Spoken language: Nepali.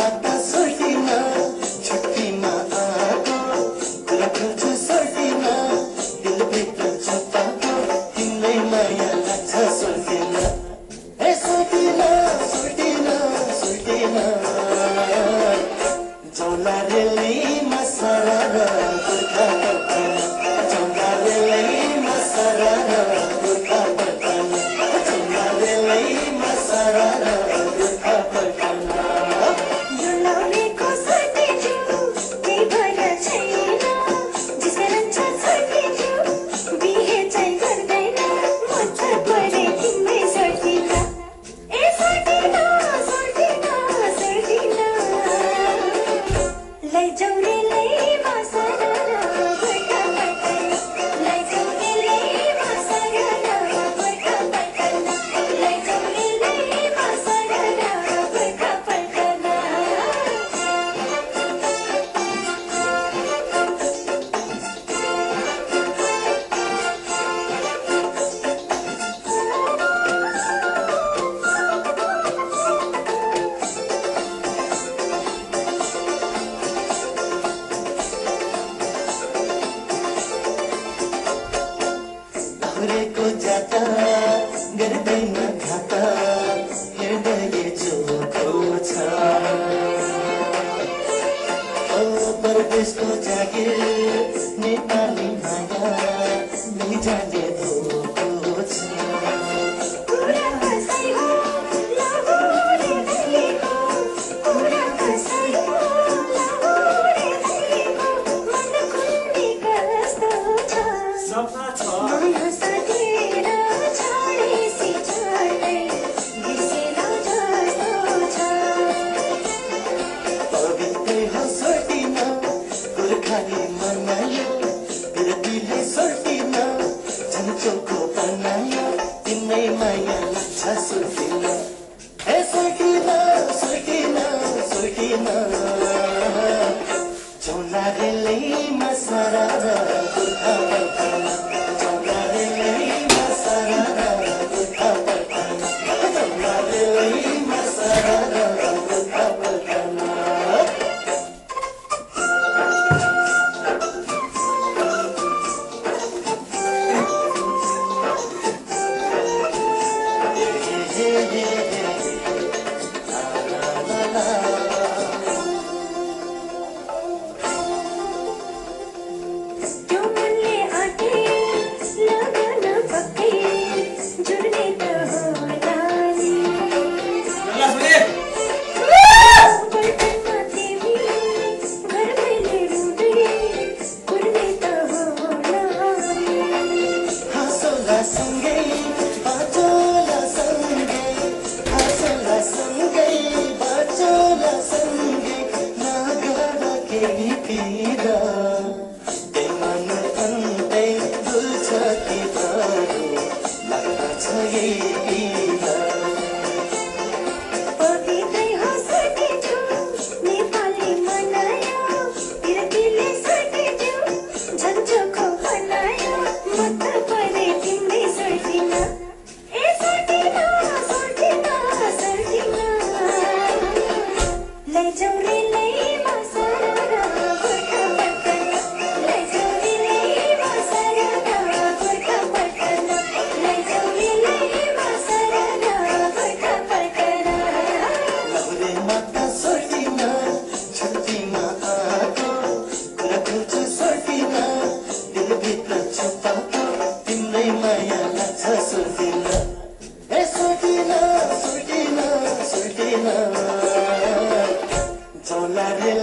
माता सोल्टिना छुट्टीमा आएको कुरा खोज्छु सोल्टिना दिलभित्र छुपाएको तिमीलाई माया लाग्छ सोल्टिना ए सोल्टिना सोल्टिना सोल्टिना जौला रेलीमा सरर गोर्खा पठान जौला रेलीमा सरर गोर्खा पठान जौला रेलीमा सरर गोर्खा पठान यो लाउनेको सर्ती छु केही भएर छैन जिसले रन्छ सर्ती छु बिहे चाहिँ गर्दैन मजा परे तिम्रै सर्तीमा ए सर्तीमा सर्तीमा सर्तीमा लैजाऊ रे लैमा सरर गोर्खा पठान लैजाऊ रे लैमा सरर गोर्खा पठान लैजाऊ रे लैमा सरर गोर्खा पठान लहुरेको जाता गर्दैन घाता हृदय चोखो छ ओ परदेशको जागिर नेपाली माया लैजाने धोको छ कुरा कसै हो लाहुरे दैलेको कुरा कसै हो लाहुरे दैलेको मन खुल्ने कस्तो छ सफा छ माया साथेर छाडेसी छाड्दै बिर्सेला जस्तो छ पवित्रै हो सोल्टिना गोर्खाली मनायो बिरतीले सोल्टिना झन् चोखो बनायो तिम्रै माया लाग्छ सोल्टिना ए सोल्टिना सोल्टिना सोल्टिना जौला रेलीमा सरर गोर्खा पठान जौला रेलीमा सरर गोर्खा पठान जौला रेलीमा सरर गोर्खा पठान त्यो मनले आँटे लगन पक्कै जुर्ने त होला नि बर्तनमा तिमी घर मैले रुँदै कुर्ने त होला नि हाँसौला सँगै बाँचौला सँगै हाँसौला सँगै बाँचौला सँगै नगर केही पीडा त्यही मन अन्दै डुल्छ कि बरु लाग्दछ यही पीडा पवित्रै हो सर्ती छु नेपाली मनायो बिरतीले सर्ती छु झन् चोखो बनायो म त परे तिम्रै सर्तीमा ए सर्तीमा सर्तीमा सर्तीमा लैजाऊ रे लैमा सरर गोर्खा पठान लैजाऊ रे लैमा सरर गोर्खा पठान लैजाऊ रे लैमा सरर गोर्खा पठान लहुरे माता सोल्टिना छुट्टीमा आएको कुरा खोज्छु सोल्टिना दिलभित्र छुपाएको तिम्रै माया लाग्छ सोल्टिना ए सोल्टिना सोल्टिना सोल्टिना जौला रेलीमा